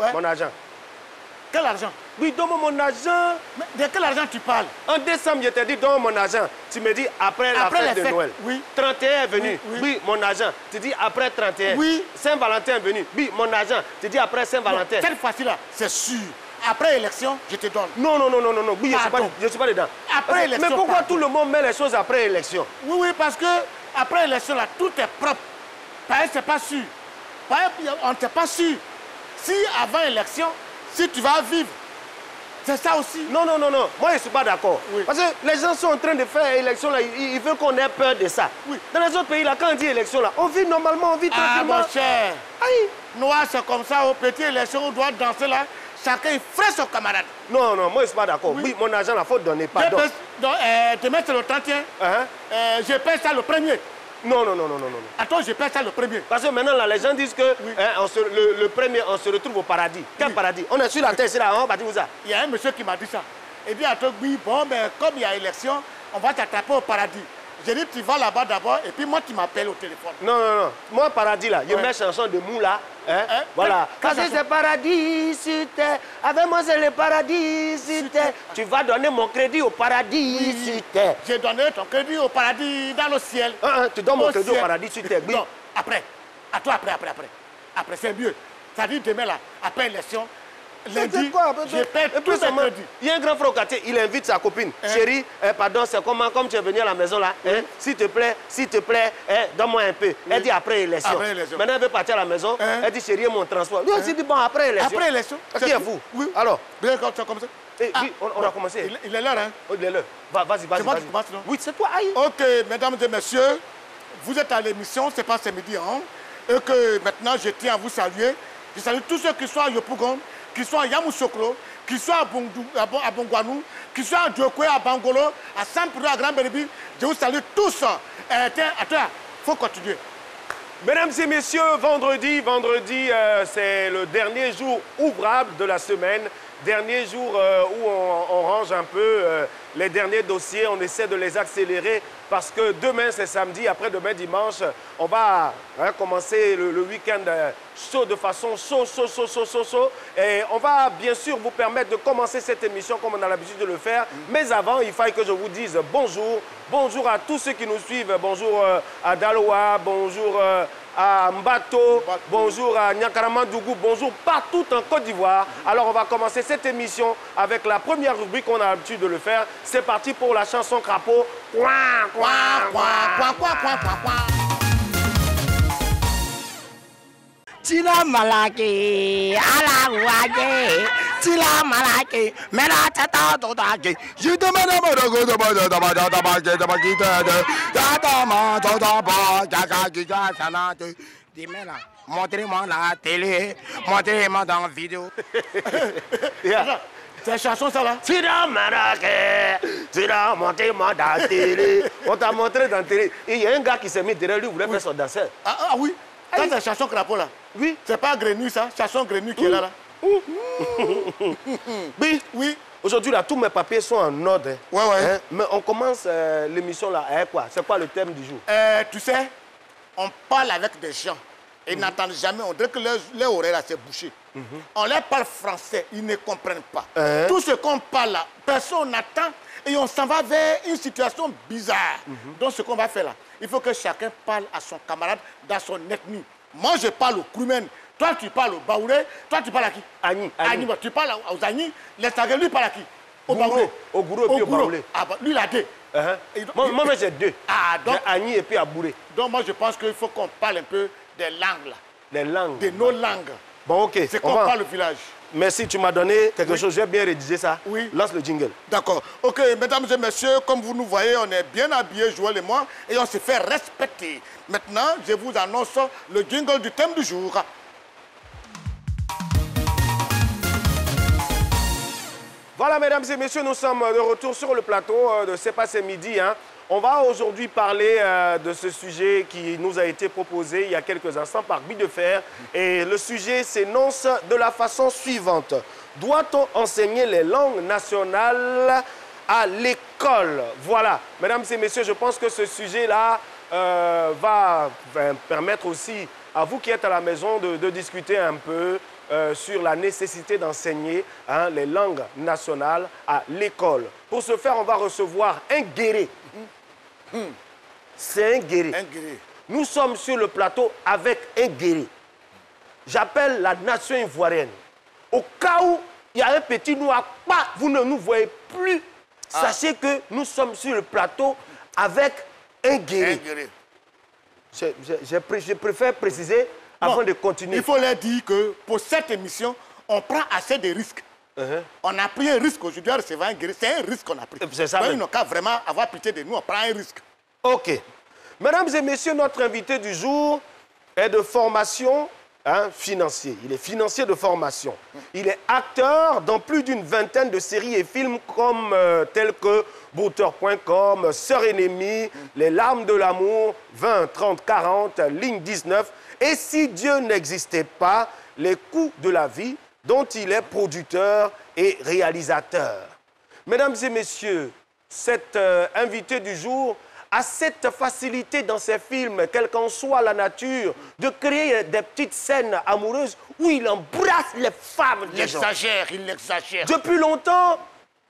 Ouais. Mon argent. Quel argent? Oui, donne-moi mon argent. Mais de quel argent tu parles? En décembre, je t'ai dit, donne mon argent. Tu me dis, après la fête de Noël. Oui. 31 est venu. Oui, oui. Oui, mon argent. Tu dis, après 31. Oui. Saint-Valentin est venu. Oui, mon argent. Tu dis, après Saint-Valentin. Cette fois-ci-là, c'est sûr. Après élection, je te donne. Non. Oui, je ne suis pas dedans. Après élection. Mais pourquoi pardon. tout le monde met les choses après élection? Oui, parce que après élection, là, tout est propre. Par exemple, c'est pas sûr. Par exemple, on n'est pas sûr. Si avant élection, si tu vas vivre, c'est ça aussi. Non. Moi, je ne suis pas d'accord. Oui. Parce que les gens sont en train de faire élection, là. Ils veulent qu'on ait peur de ça. Oui. Dans les autres pays, là, quand on dit élection, là, on vit normalement, on vit tranquillement. Mon cher. Aïe. Noir, c'est comme ça, au petit élection, on doit danser là. Chacun ferait son camarade. Non, moi, je ne suis pas d'accord. Oui. Oui, mon argent, il faut donner, pardon. Demain, c'est le 31. Je paie ça le premier. Non. Attends, je paie ça le premier. Parce que maintenant, là, les gens disent que le premier, on se retrouve au paradis. Quel paradis? On est sur la terre, c'est là, on va dire où ça? Il y a un monsieur qui m'a dit ça. Et bien, attends, oui, bon, mais comme il y a élection, on va t'attraper au paradis. J'ai dit, tu vas là-bas d'abord, et puis moi, tu m'appelles au téléphone. Non. Moi, paradis, là, je mets chanson de Moula. Voilà. Parce que c'est paradis sur terre. Avec moi, c'est le paradis sur terre. Tu vas donner mon crédit au paradis sur terre. J'ai donné ton crédit au paradis dans le ciel. Tu donnes mon crédit au paradis sur terre. Oui. Non, après. À toi, après. Après, c'est mieux. Ça dit demain, là, après l'élection, lundi, je paie tout ce crédit. Il y a un grand frère au quartier, il invite sa copine. Chérie, pardon, c'est comment, comme tu es venu à la maison là, s'il te plaît, donne-moi un peu. Elle dit après élection. Maintenant, elle veut partir à la maison. Elle dit, chérie, mon transport. Lui aussi dit, bon, après élection. Après élection. Qui est fou? Oui. Alors? Bien, quand tu as commencé. Oui, on a commencé. Il est l'heure, hein? Il est l'heure. Vas-y. Oui, c'est toi, aïe. Ok, mesdames et messieurs, vous êtes à l'émission, c'est pas ce midi, hein? Et que maintenant, je tiens à vous saluer. Je salue tous ceux qui sont à Yopougon, qui sont à Yamoussoukro, qui sont à Bongouanou, qui sont à Djokwe, à Bangolo, à Sampuru, à Grand Bérébi. Je vous salue tous. Attends, il faut continuer. Mesdames et messieurs, vendredi, c'est le dernier jour ouvrable de la semaine. Dernier jour où on range un peu les derniers dossiers, on essaie de les accélérer parce que demain c'est samedi, après-demain dimanche, on va commencer le week-end chaud de façon chaud. Et on va bien sûr vous permettre de commencer cette émission comme on a l'habitude de le faire. Mais avant, il faille que je vous dise bonjour. Bonjour à tous ceux qui nous suivent. Bonjour à Daloa, bonjour à Mbato, bonjour à Nyakaramandougou, bonjour partout en Côte d'Ivoire. Alors on va commencer cette émission avec la première rubrique qu'on a l'habitude de le faire. C'est parti pour la chanson Crapaud. Tina Malaki, ala ouage, Tila Malaki, Mena Tata Dodaki, je demande montrez-moi la télé, montrez-moi dans la vidéo. C'est la chanson, ça, là? Tira Maraké, tira, montrez-moi dans la télé. On t'a montré dans la télé. Et il y a un gars qui s'est mis derrière lui, il voulait faire son danseur. Ah oui? Ça, c'est la chanson Crapaud, là? Oui. C'est pas Grenouille, ça? Chanson Grenouille qui est là. Oui. Aujourd'hui, là, tous mes papiers sont en ordre. Ouais. Hein? Mais on commence l'émission là avec quoi? C'est quoi le thème du jour? Tu sais, on parle avec des gens. Ils n'entendent jamais. On dirait que leur oreille, là, c'est bouché. On leur parle français. Ils ne comprennent pas. Tout ce qu'on parle là, personne n'attend. Et on s'en va vers une situation bizarre. Donc, ce qu'on va faire là, il faut que chacun parle à son camarade dans son ethnie. Moi, je parle au Krumen. Toi, tu parles au Baouré. Toi, tu parles à qui? Agni. Tu parles aux Agni. Les Sagé, lui, parle à qui? Au Gourou. Baouré. Au Gourou et puis au Baouré. Ah, bah, lui, il a deux. Moi, j'ai deux. Ah, donc, j'ai Agni et puis Abouré. Donc, moi, je pense qu'il faut qu'on parle un peu des langues, là. Les langues. De nos langues. Bon, ok. C'est qu'on parle au village. Merci, tu m'as donné quelque chose. J'ai bien rédigé ça. Oui. Lance le jingle. D'accord. Ok, mesdames et messieurs, comme vous nous voyez, on est bien habillés, Joël et moi, et on se fait respecter. Maintenant, je vous annonce le jingle du thème du jour. Voilà, mesdames et messieurs, nous sommes de retour sur le plateau de C'est pas ce midi. On va aujourd'hui parler de ce sujet qui nous a été proposé il y a quelques instants par Guy de Fer. Et le sujet s'énonce de la façon suivante. Doit-on enseigner les langues nationales à l'école? Voilà, mesdames et messieurs, je pense que ce sujet-là va permettre aussi à vous qui êtes à la maison de discuter un peu sur la nécessité d'enseigner les langues nationales à l'école. Pour ce faire, on va recevoir un guéré. C'est un guéré. Un guéré. Nous sommes sur le plateau avec un guéré. J'appelle la nation ivoirienne. Au cas où il y a un petit noir, vous ne nous voyez plus. Sachez que nous sommes sur le plateau avec un guéré. Je préfère préciser avant de continuer. Il faut leur dire que pour cette émission, on prend assez de risques. On a pris un risque aujourd'hui à recevoir un guéré. C'est un risque qu'on a pris. C'est ça. Ils n'ont qu'à vraiment avoir pitié de nous. On prend un risque. OK. Mesdames et messieurs, notre invité du jour est de formation financier. Il est financier de formation. Il est acteur dans plus d'une vingtaine de séries et films comme tels que Brouteur.com, Sœur ennemie, Les larmes de l'amour, 20, 30, 40, Ligne 19. Et si Dieu n'existait pas, Les coups de la vie, dont il est producteur et réalisateur. Mesdames et messieurs, cet invité du jour a cette facilité dans ses films, quelle qu'en soit la nature, de créer des petites scènes amoureuses où il embrasse les femmes. Il exagère, il exagère. Depuis longtemps,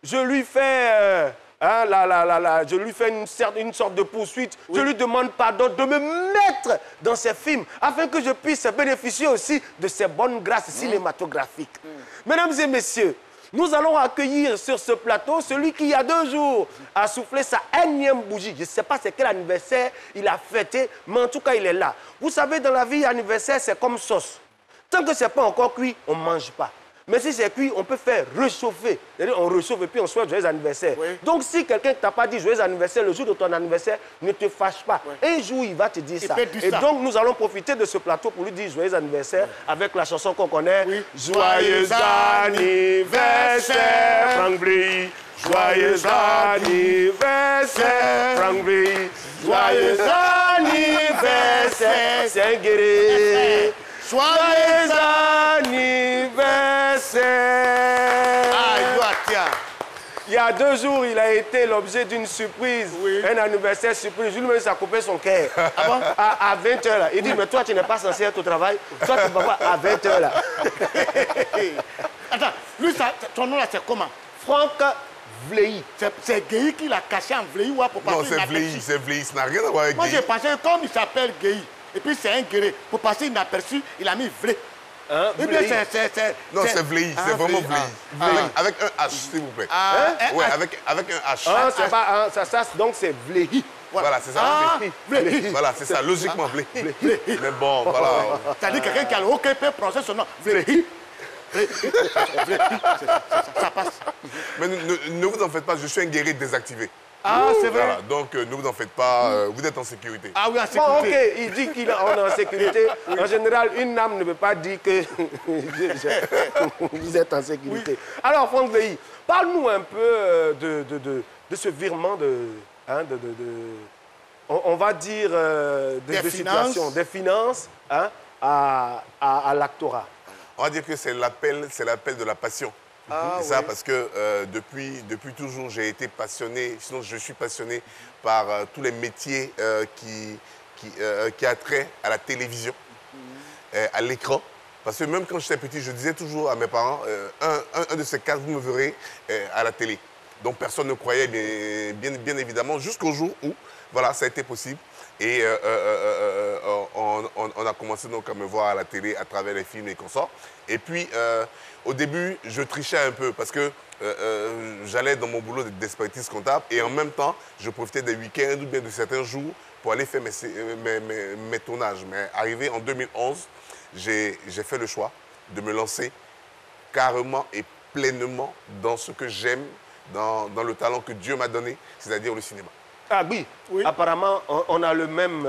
je lui fais, je lui fais une sorte de poursuite. Oui. Je lui demande pardon de me mettre dans ses films afin que je puisse bénéficier aussi de ses bonnes grâces cinématographiques. Mesdames et messieurs, nous allons accueillir sur ce plateau celui qui, il y a 2 jours, a soufflé sa énième bougie. Je ne sais pas c'est quel anniversaire il a fêté, mais en tout cas, il est là. Vous savez, dans la vie, anniversaire, c'est comme sauce. Tant que ce n'est pas encore cuit, on ne mange pas. Mais si c'est cuit, on peut faire réchauffer. C'est-à-dire, on réchauffe et puis on souhaite joyeux anniversaire. Oui. Donc, si quelqu'un ne t'a pas dit joyeux anniversaire le jour de ton anniversaire, ne te fâche pas. Oui. Un jour, il va te dire ça. Et donc, nous allons profiter de ce plateau pour lui dire joyeux anniversaire avec la chanson qu'on connaît. Oui. Joyeux anniversaire, Franck Bley. Joyeux anniversaire, Franck Bley. Joyeux anniversaire, c'est un guerrier. Joyeux anniversaire! Il y a 2 jours, il a été l'objet d'une surprise, un anniversaire surprise. Lui-même, ça a coupé son cœur. À 20h, là. Il dit, mais toi, tu n'es pas censé être au travail. Toi, tu ne vas pas à 20h, là. Attends, lui, ton nom, là, c'est comment? Franck Vleyi. C'est Guéhi qui l'a caché en Vleyi ou pour passer. Non, c'est Vleyi, ça n'a rien à voir avec Guéhi. Moi, j'ai pensé, comme il s'appelle Guéhi, et puis c'est un guéré. Pour passer inaperçu, il a mis Vlé. Non, c'est Vleyi, c'est vraiment Vleyi. Avec un H, s'il vous plaît. Oui, avec un H. C'est pas ça, donc c'est Vleyi. Voilà, c'est ça. Voilà, c'est ça, logiquement Vleyi. Mais bon, voilà. C'est-à-dire quelqu'un qui a le haut qui peut prononcer son nom. Vleyi. Ça passe. Mais ne vous en faites pas, je suis un guerrier désactivé. Ah, c'est vrai. Voilà, donc ne vous en faites pas, vous êtes en sécurité. Ah oui, en sécurité. Bon, ok, il dit qu'il est en sécurité. En général, une âme ne peut pas dire que vous êtes en sécurité. Alors, Franck Vleyi, parle-nous un peu de ce virement on va dire, des situations, des finances à l'actorat. On va dire que c'est l'appel de la passion. C'est ça, parce que depuis toujours, j'ai été passionné, sinon je suis passionné par tous les métiers qui a trait à la télévision, à l'écran. Parce que même quand j'étais petit, je disais toujours à mes parents, un de ces cas, vous me verrez à la télé. Donc personne ne croyait, bien évidemment, jusqu'au jour où voilà, ça a été possible. Et on a commencé donc à me voir à la télé à travers les films et consorts. Et puis, au début, je trichais un peu parce que j'allais dans mon boulot d'expertise comptable et en même temps, je profitais des week-ends ou bien de certains jours pour aller faire mes tournages. Mais arrivé en 2011, j'ai fait le choix de me lancer carrément et pleinement dans ce que j'aime, dans le talent que Dieu m'a donné, c'est-à-dire le cinéma. Ah oui, apparemment, on a le même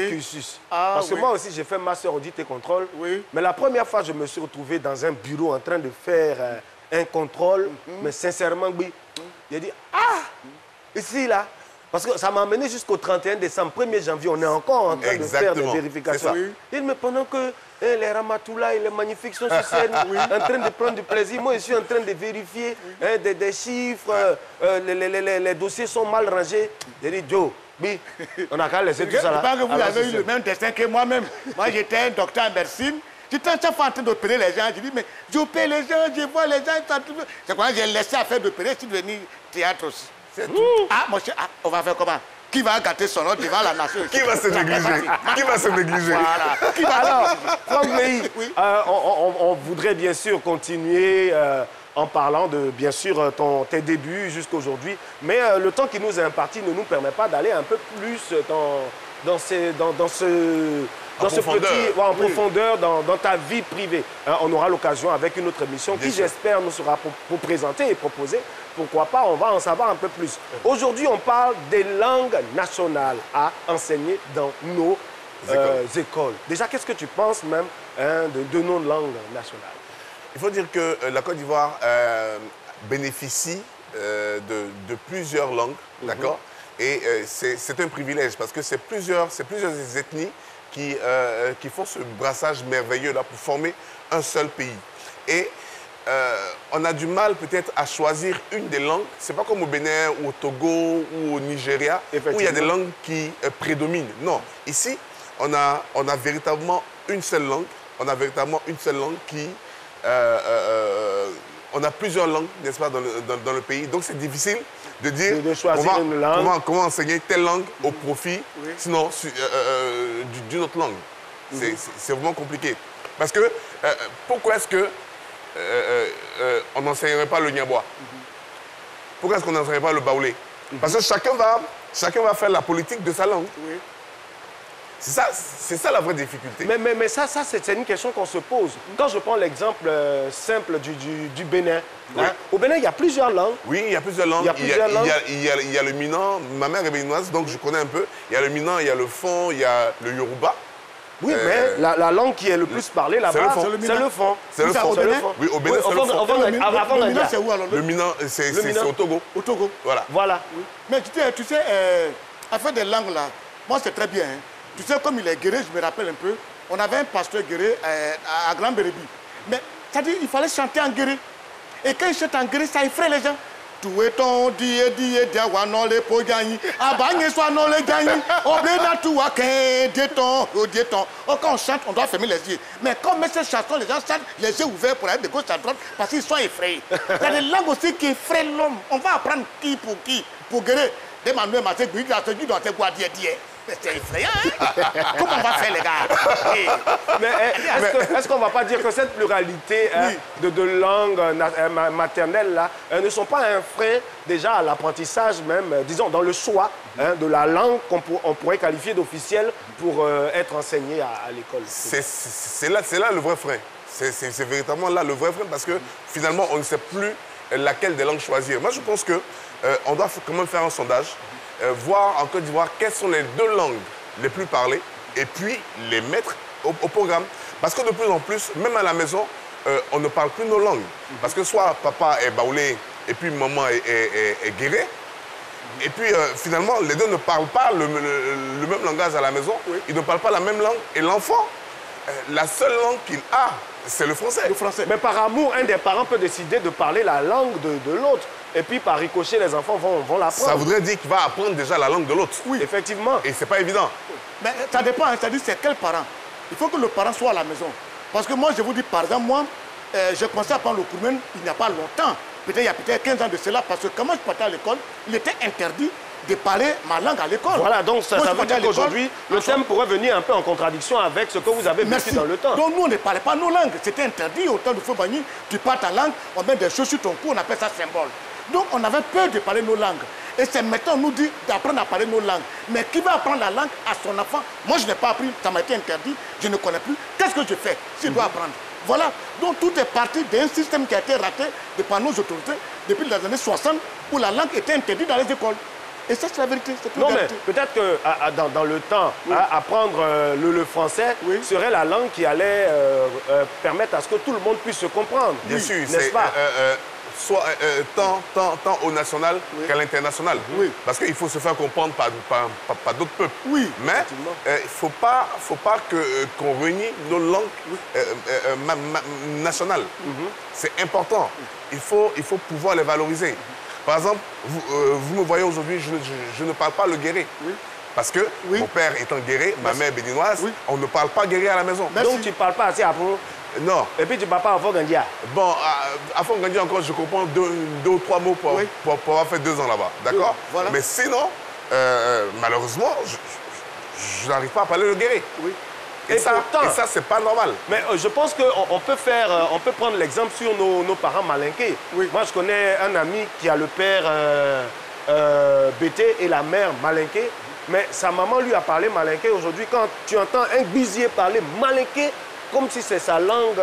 cursus. Parce que moi aussi, j'ai fait master audit et contrôle. Mais la première fois, je me suis retrouvé dans un bureau en train de faire un contrôle. Mais sincèrement, oui, j'ai dit, ici, là. Parce que ça m'a amené jusqu'au 31 décembre, 1er janvier, on est encore en train de faire des vérifications. Mais pendant que les Ramatoula et les magnifiques sont sur scène, en train de prendre du plaisir, moi je suis en train de vérifier des chiffres, les dossiers sont mal rangés. J'ai dit, Joe, oui, on a qu'à laisser tout ça là. Je pense que vous avez eu le même destin que moi-même. Moi j'étais un docteur en médecine J'étais chaque fois en train d'opérer les gens. Je dis, mais j'opère les gens, je vois les gens. C'est quand j'ai laissé à faire d'opérer, je suis devenu théâtre aussi. C'est tout. Ah, mon cher, on va faire comment? Qui va gâter son nom devant la nation? Qui va se négliger? Qui va se négliger? Voilà. Qui va Alors, Franck Béhi, Oui. on voudrait bien sûr continuer en parlant de, bien sûr, tes débuts jusqu'aujourd'hui, mais le temps qui nous est imparti ne nous permet pas d'aller un peu plus dans en profondeur dans ta vie privée. Hein, on aura l'occasion avec une autre émission qui, j'espère, nous sera pour présenter et proposer. Pourquoi pas, on va en savoir un peu plus. Aujourd'hui, on parle des langues nationales à enseigner dans nos écoles. Déjà, qu'est-ce que tu penses même de nos langues nationales? Il faut dire que la Côte d'Ivoire bénéficie de plusieurs langues, d'accord? Et c'est un privilège parce que c'est plusieurs ethnies qui font ce brassage merveilleux là pour former un seul pays. Et on a du mal peut-être à choisir une des langues. C'est pas comme au Bénin ou au Togo ou au Nigeria où il y a des langues qui prédominent. Non, ici on a véritablement une seule langue. On a véritablement une seule langue qui on a plusieurs langues, n'est-ce pas, dans le pays. Donc c'est difficile de dire de choisir une langue. Comment enseigner telle langue au profit, sinon d'une autre langue. C'est vraiment compliqué. Parce que pourquoi est-ce que on n'enseignerait pas le Niabois? Pourquoi est-ce qu'on n'enseignerait pas le Baoulé? Parce que chacun va faire la politique de sa langue. C'est ça la vraie difficulté. Mais ça c'est une question qu'on se pose. Quand je prends l'exemple simple du Bénin, hein, au Bénin, il y a plusieurs langues. Oui, il y a plusieurs langues. Il y a le Minan. Ma mère est béninoise, donc je connais un peu. Il y a le Minan, il y a le Fon, il y a le Yoruba. Oui, mais la langue qui est le plus parlée là-bas, c'est le Fon. C'est le Fon. Oui, au Bénin, c'est le Fon. Le Minan, c'est où alors? Le Minan, c'est au Togo. Au Togo. Voilà. Oui. Mais tu sais, affaire des langues là, moi c'est très bien. Hein. Tu sais, comme il est guéré, je me rappelle un peu, on avait un pasteur guéré à Grand Bérébi. Mais ça dit, il fallait chanter en guéré. Et quand il chante en guéré, ça effraie les gens. Tout est ton, diwa non les pogani, abagné soit non les gagni, obléna tout à qu'un déton, au déton. Quand on chante, on doit fermer les yeux. Mais comme ces chansons, les gens chantent les yeux ouverts pour aller de gauche à droite parce qu'ils sont effrayés. Il y a des langues aussi qui effraient l'homme. On va apprendre qui pour guérir. Des manuels, ma tête, celui dans tes bois d'hier. C'est effrayant, hein? Comment on va faire, les gars? Mais est-ce qu'on ne va pas dire que cette pluralité de langues maternelles là, ne sont pas un frein déjà à l'apprentissage même, disons, dans le choix de la langue qu'on pourrait qualifier d'officielle pour être enseignée à l'école? C'est là le vrai frein. C'est véritablement là le vrai frein parce que finalement, on ne sait plus laquelle des langues choisir. Moi, je pense qu'on doit quand même faire un sondage. Voir en Côte d'Ivoire quelles sont les 2 langues les plus parlées et puis les mettre au programme. Parce que de plus en plus, même à la maison, on ne parle plus nos langues. Parce que soit papa est baoulé et puis maman est guéré. Et puis finalement, les deux ne parlent pas le même langage à la maison. Ils ne parlent pas la même langue. Et l'enfant, la seule langue qu'il a, c'est le français. Mais par amour, un des parents peut décider de parler la langue de l'autre. Et puis, par ricochet, les enfants vont l'apprendre. Ça voudrait dire qu'il va apprendre déjà la langue de l'autre. Oui, effectivement. Et c'est pas évident. Mais ça dépend, c'est-à-dire c'est quel parent. Il faut que le parent soit à la maison. Parce que moi, je vous dis, par exemple, moi, j'ai commencé à apprendre le Kourmen il n'y a pas longtemps. Peut-être il y a peut-être 15 ans de cela. Parce que quand moi, je partais à l'école, il était interdit de parler ma langue à l'école. Voilà, donc ça veut dire qu'aujourd'hui, le thème pourrait venir un peu en contradiction avec ce que vous avez vécu dans le temps. Donc nous, on ne parlait pas nos langues. C'était interdit. Au temps de Fobani, tu parles ta langue, on met des choses sur ton cou, on appelle ça symbole. Donc on avait peur de parler nos langues. Et c'est maintenant, on nous dit d'apprendre à parler nos langues. Mais qui va apprendre la langue à son enfant? Moi, je n'ai pas appris, ça m'a été interdit, je ne connais plus. Qu'est-ce que je fais s'il doit apprendre? Voilà. Donc tout est parti d'un système qui a été raté par nos autorités depuis les années 60 où la langue était interdite dans les écoles. Et ça, c'est la vérité. Non, mais peut-être que dans le temps, apprendre le français serait la langue qui allait permettre à ce que tout le monde puisse se comprendre. Bien sûr, n'est-ce pas? Soit tant au national qu'à l'international. Parce qu'il faut se faire comprendre par d'autres peuples. Mais il ne faut pas qu'on renie nos langues nationales. C'est important. Il faut pouvoir les valoriser. Par exemple, vous me voyez aujourd'hui, je ne parle pas le guéré. Parce que mon père étant guéré, ma mère béninoise, on ne parle pas guéré à la maison. Donc tu ne parles pas assez à vous? Non. Et puis tu ne parles pas à Fongandia? Bon, à Fongandia encore, je comprends deux ou trois mots pour avoir fait 2 ans là-bas. D'accord? Voilà. Mais sinon, malheureusement, je n'arrive pas à parler le guéré. Oui. Et ça, c'est pas normal. Mais je pense qu'on peut prendre l'exemple sur nos parents malinqués. Oui. Moi, je connais un ami qui a le père Bété et la mère malinquée. Mais sa maman lui a parlé malinqué. Aujourd'hui, quand tu entends un Bizier parler malinqué, comme si c'est sa langue,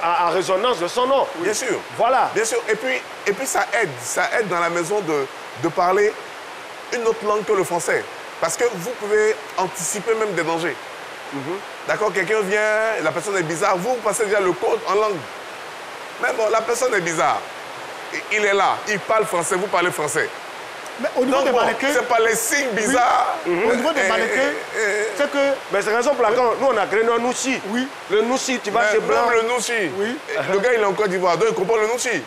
à résonance de son nom. Bien sûr. Voilà. Bien sûr. Et puis ça aide dans la maison de parler une autre langue que le français. Parce que vous pouvez anticiper même des dangers. D'accord, quelqu'un vient, la personne est bizarre, vous passez déjà le code en langue. Mais bon, la personne est bizarre. Il est là, il parle français, vous parlez français. Mais au niveau des Malinqués... c'est pas les signes bizarres. Au niveau des Malinqués, c'est que... Mais c'est raison pour laquelle nous, on a créé un Nouchi. Oui. Le Nouchi, tu vas chez Blanc. Même le Nouchi. Oui. Le gars, il est en Côte d'Ivoire, donc il comprend le Nouchi.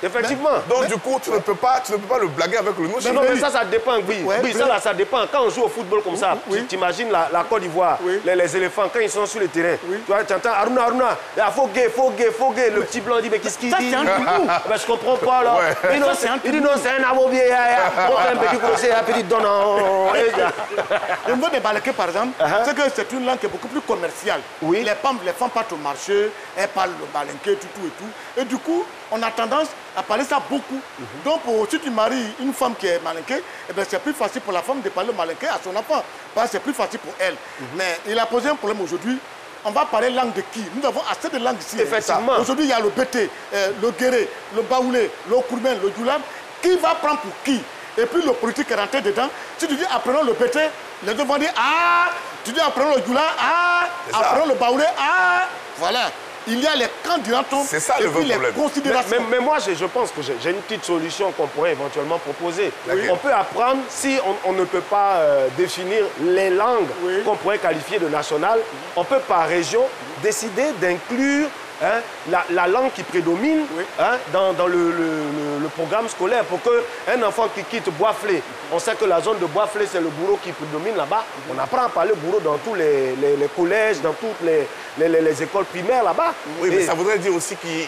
Effectivement. Donc du coup, tu ne peux pas le blaguer avec le Nouchi. Non, mais ça dépend, oui. Oui, ça dépend. Quand on joue au football comme ça, tu imagines la Côte d'Ivoire, les éléphants, quand ils sont sur le terrain, tu entends Aruna, faut gay, le petit blanc dit, mais qu'est-ce qu'il dit? Ça, c'est un coup. Ben, je comprends pas, là. Il dit, non, c'est un abobier. On fait un petit procès, un petit don. Au niveau des Malinqués, par exemple, c'est que c'est une langue qui est beaucoup plus commerciale. Oui. Les femmes partent au marché, elles parlent le Malinqué, tout et tout. Et du coup, on a tendance à parler ça beaucoup. Donc, si tu maries une femme qui est malinquée, eh c'est plus facile pour la femme de parler le malinqué à son enfant. Parce que c'est plus facile pour elle. Mais il a posé un problème aujourd'hui. On va parler langue de qui? Nous avons assez de langues ici. Effectivement. Aujourd'hui, il y a le Bété, le Guéré, le Baoulé, le Kourmen, le Djoulab. Qui va prendre pour qui? Et puis le politique est rentré dedans. Si tu dis apprenons le Bété, les deux vont dire ah. Tu dis apprenons le Djoulab, ah. Apprenons le Baoulé, ah. Voilà. Il y a les candidats et puis les considérations. Mais moi, je pense que j'ai une petite solution qu'on pourrait éventuellement proposer. On peut apprendre, si on ne peut pas définir les langues qu'on pourrait qualifier de nationales, on peut par région décider d'inclure la langue qui prédomine dans le programme scolaire pour qu'un enfant qui quitte Bois-Flé, on sait que la zone de Bois-Flé, c'est le bourreau qui prédomine là-bas. On apprend à parler bourreau dans tous les collèges, dans toutes les écoles primaires là-bas. Oui, mais ça voudrait dire aussi qu'il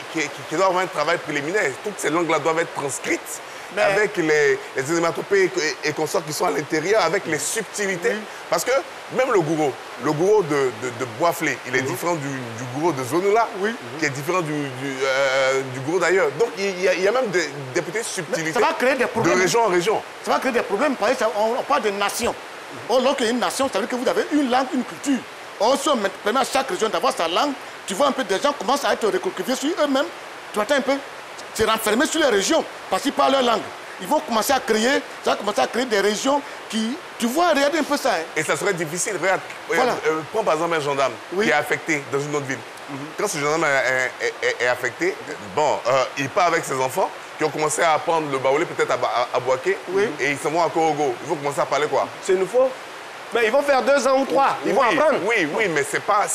doit y avoir un travail préliminaire. Toutes ces langues-là doivent être transcrites. Mais... avec les onomatopées et consorts qui sont à l'intérieur, avec les subtilités. Parce que même le gourou de Bois-Flé, il est différent du gourou de Zonula, qui est différent du gourou d'ailleurs. Donc il y a même des petites subtilités. Ça va créer des problèmes. De région en région. Ça va créer des problèmes. Par exemple, on parle de nation. Or, lorsqu'il y a une nation, ça veut dire que vous avez une langue, une culture. Or, si on permet à chaque région d'avoir sa langue, tu vois un peu des gens commencent à être recroquevillés sur eux-mêmes. Tu attends un peu. C'est renfermé sur les régions, parce qu'ils parlent leur langue. Ils vont commencer à créer, des régions qui... Tu vois, regardez un peu ça. Hein. Et ça serait difficile. Regarde, prends par exemple un gendarme qui est affecté dans une autre ville. Quand ce gendarme est affecté, bon, il part avec ses enfants qui ont commencé à apprendre le baoulé peut-être à Boaké, et ils se vont à Korogo. Ils vont commencer à parler quoi? C'est nouveau. Mais ils vont faire 2 ans ou 3. Ils vont apprendre. Oui, mais c'est pas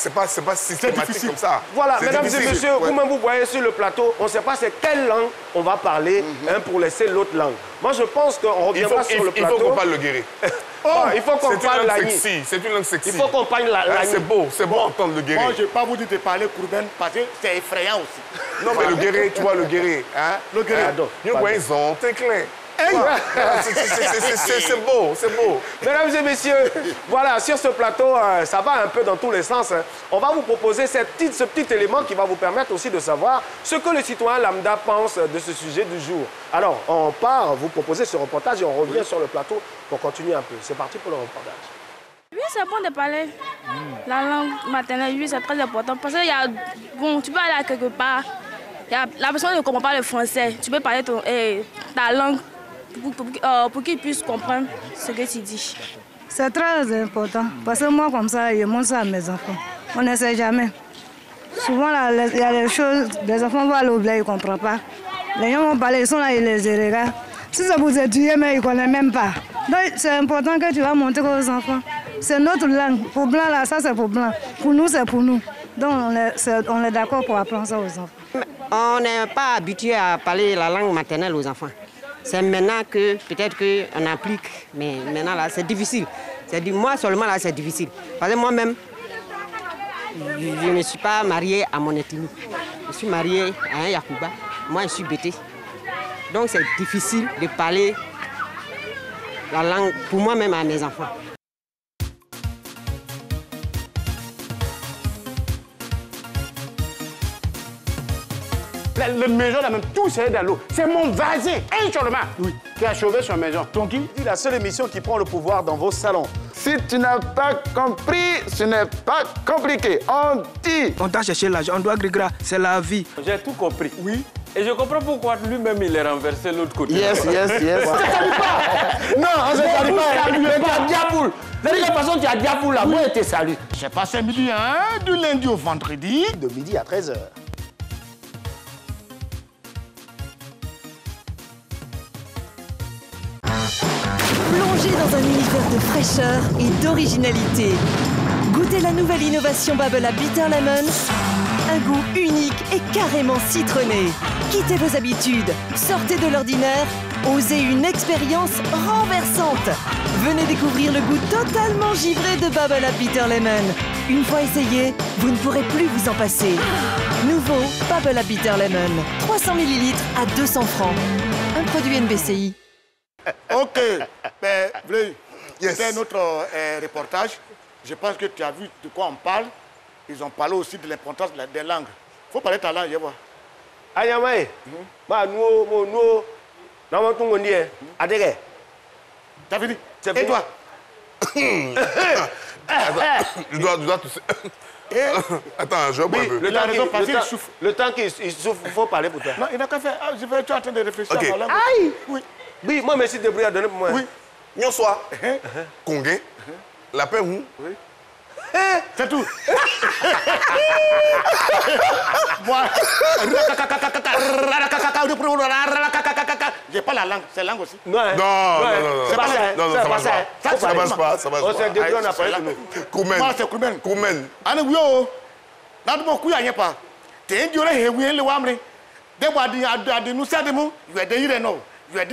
systématique comme ça. Voilà, mesdames et messieurs, vous-même vous voyez sur le plateau, on ne sait pas c'est quelle langue on va parler pour laisser l'autre langue. Moi, je pense qu'on reviendra sur le plateau. Il faut qu'on parle le guéré. Il faut qu'on parle la sexy. C'est une langue sexy. Il faut qu'on parle la c'est beau entendre le guéré. Moi, je ne vais pas vous dire de parler Kourben parce que c'est effrayant aussi. Non, mais le guéré, tu vois, le guéré. Le guéré. Ils ont été clairs. C'est beau, c'est beau. Mesdames et messieurs, voilà, sur ce plateau, ça va un peu dans tous les sens. On va vous proposer ce petit élément qui va vous permettre aussi de savoir ce que le citoyen lambda pense de ce sujet du jour. Alors, on part vous proposer ce reportage et on revient sur le plateau pour continuer un peu. C'est parti pour le reportage. Oui, c'est bon de parler la langue maternelle, oui, c'est très important. Parce que tu peux aller à quelque part, la personne ne comprend pas le français. Tu peux parler ta langue pour qu'ils puissent comprendre ce que tu dis. C'est très important parce que moi, comme ça, je montre ça à mes enfants. On ne sait jamais. Souvent, il y a des choses, les enfants vont aller au bled, ils ne comprennent pas. Les gens vont parler, ils sont là, ils les regardent. Si c'est pour étudier, mais ils ne connaissent même pas. Donc, c'est important que tu vas montrer aux enfants. C'est notre langue. Pour blanc, là, ça, c'est pour blanc. Pour nous, c'est pour nous. Donc, on est d'accord pour apprendre ça aux enfants. On n'est pas habitué à parler la langue maternelle aux enfants. C'est maintenant que peut-être qu'on applique, mais maintenant là, c'est difficile. Moi seulement là, c'est difficile. Parce que moi-même, je ne suis pas mariée à mon ethnie. Je suis mariée à un Yakuba. Moi, je suis Bété. Donc c'est difficile de parler la langue pour moi-même à mes enfants. La maison, là même, tout c'est dans l'eau. C'est mon voisin, un seulement, qui a sauvé son maison. Donc, La seule émission qui prend le pouvoir dans vos salons. Si tu n'as pas compris, ce n'est pas compliqué. On dit. On t'a cherché l'argent, on doit grégra, c'est la vie. J'ai tout compris. Oui. Et je comprends pourquoi lui-même il est renversé de l'autre côté. Yes. Non, on ne se salue pas. Mais tu as diaboule. De toute façon, tu as diaboule là. Moi, je te salue. J'ai passé midi, du lundi au vendredi. De midi à 13h. Plongez dans un univers de fraîcheur et d'originalité. Goûtez la nouvelle innovation Babel à Bitter Lemon. Un goût unique et carrément citronné. Quittez vos habitudes, sortez de l'ordinaire, osez une expérience renversante. Venez découvrir le goût totalement givré de Babel à Bitter Lemon. Une fois essayé, vous ne pourrez plus vous en passer. Nouveau Babel à Bitter Lemon. 300 ml à 200 francs. Un produit NBCI. Ok, ben, c'était notre reportage. Je pense que tu as vu de quoi on parle. Ils ont parlé aussi de l'importance des langues. Il faut parler ta langue, je vois. Ayamae, nous, adhéré. T'as fini? Et toi? Je dois tousser. Attends, je bois un peu. Le temps qu'il souffle, il faut parler pour toi. Non, il n'a qu'à faire. Je vais être en train de réfléchir à ma langue. Aïe! Oui. Oui, moi, merci de briller à donner pour moi. Oui. Nyonsoi, Congé, lapin roux. Oui. C'est tout. Moi, j'ai pas la langue, c'est langue aussi. Non, c'est pas ça. Non, ça marche pas. Ça marche pas. On s'est débrouillé, on a parlé de nous. Koumen. Moi, c'est Koumen. Koumen. Ani wio. Nadu mo kuya nyepa. Te ndiore hewi le wamre. Debo adi nusa demu, you are there no. You are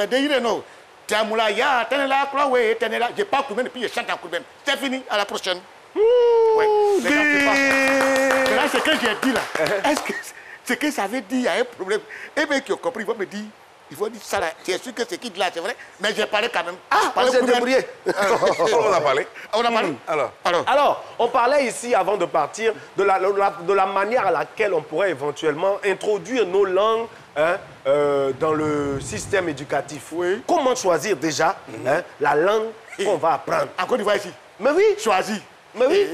there no. Tiamula ya, tenela klowe, tenela. J'ai pas Koumen puis je chante à Koumen. C'est fini, à la prochaine. Ouais. C'est ce que j'ai dit là. Est-ce que ce que ça veut dire, il y a un problème. Et bien qui ont compris, ils vont me dire, il faut dire ça là. C'est sûr que c'est qui dit là, c'est vrai. Mais j'ai parlé quand même. On s'est débrouillé. On a parlé. On a parlé. Alors, on parlait ici, avant de partir, de la manière à laquelle on pourrait éventuellement introduire nos langues dans le système éducatif. Oui. Comment choisir déjà la langue qu'on va apprendre? En Côte d'Ivoire ici. Mais oui. Choisis. Mais oui.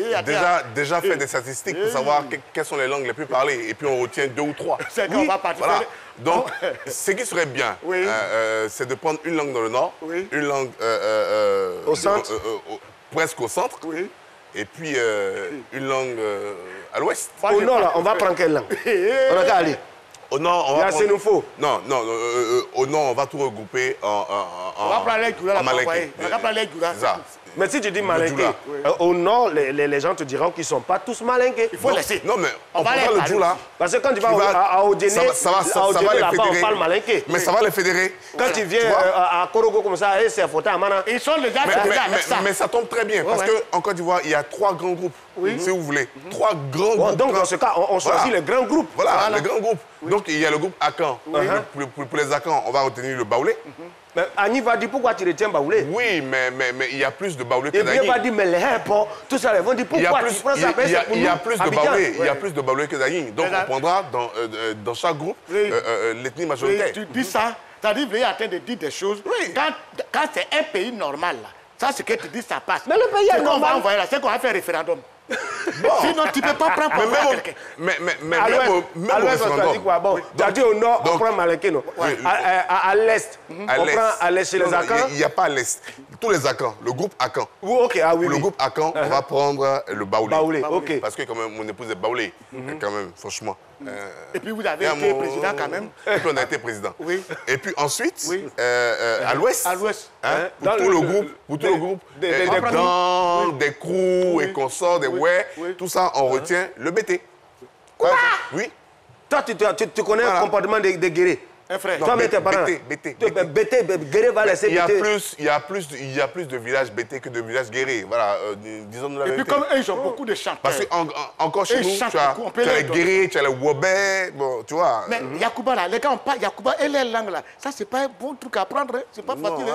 Déjà fait des statistiques pour savoir quelles sont les langues les plus parlées. Et puis on retient 2 ou 3. C'est qu'on va partir. Voilà. Donc, ce qui serait bien, c'est de prendre une langue dans le nord, une langue au centre, presque au centre, et puis une langue à l'ouest. Au nord, là, on va prendre quelle langue? On a qu'à aller. Au nord, on va prendre... Non, au nord, on va tout regrouper en on va prendre les Djoula, malinké. On va prendre les Djoula. Mais si tu dis malinké, au nord, les gens te diront qu'ils ne sont pas tous malinqués. Il faut laisser. Non, mais on prend le Djoula. Parce que quand tu vas à Odéné, ça va les là-bas, fédérer. on parle malinké. Mais ça va les fédérer. Quand tu viens à Korogo comme ça, c'est Fota Amana. Ils sont déjà avec ça. Mais ça tombe très bien, parce qu'en Côte d'Ivoire, il y a 3 grands groupes, si vous voulez. 3 grands groupes. Donc, dans ce cas, on choisit les grands groupes. Voilà, les grands groupes. Donc, il y a le groupe Akan. Pour les Akans, on va retenir le Baoulé. Mais Annie va dire pourquoi tu retiens Baoulé. Oui, mais il y a plus de Baoulé que d'Annie. Et puis, va dire, mais les impôts, tout ça, ils vont dire pourquoi tu prends ça. Il y a plus de Baoulé. Il y a plus de Baoulé que d'Annie. Donc, on prendra dans chaque groupe l'ethnie majoritaire. Tu dis ça, c'est-à-dire qu'il est en train de dire des choses. Quand c'est un pays normal, là, ça, ce que tu dis, ça passe. Mais le pays est normal. On va envoyer là, c'est qu'on va faire référendum. Bon. Sinon, tu ne peux pas prendre pour quelqu'un. Mais à l'ouest, on choisit quoi? Bon, tu as dit au nord, on prend Malinké, non? À l'est, on prend à l'est chez les Akans? Il n'y a pas à l'est. Tous les Akans, le groupe Akan. Ok, ah oui. Le groupe Akan, on va prendre le Baoulé. Baoulé, ok. Parce que quand même, mon épouse est Baoulé, quand même, franchement. Et puis vous avez été président quand même. Et puis on a été président. Oui. Et puis ensuite, à l'ouest, pour tout le groupe, des clans, des crews et consorts, des ouais, tout ça, on retient le BT. Quoi? Oui. Toi, tu connais le comportement des guerriers? Un frère. Toi, mais tes parents. BT. Guéré va laisser BT. Il y a plus de villages BT que de villages guérés. Voilà, disons-nous la vérité. Et puis comme eux, ils ont beaucoup de chanteurs. Parce qu'encore chez nous, tu as les guérés, tu as les wobés, bon, tu vois. Mais Yacouba, là, les gars, on parle Yacouba et les langues, là. Ça, c'est pas un bon truc à apprendre. C'est pas facile.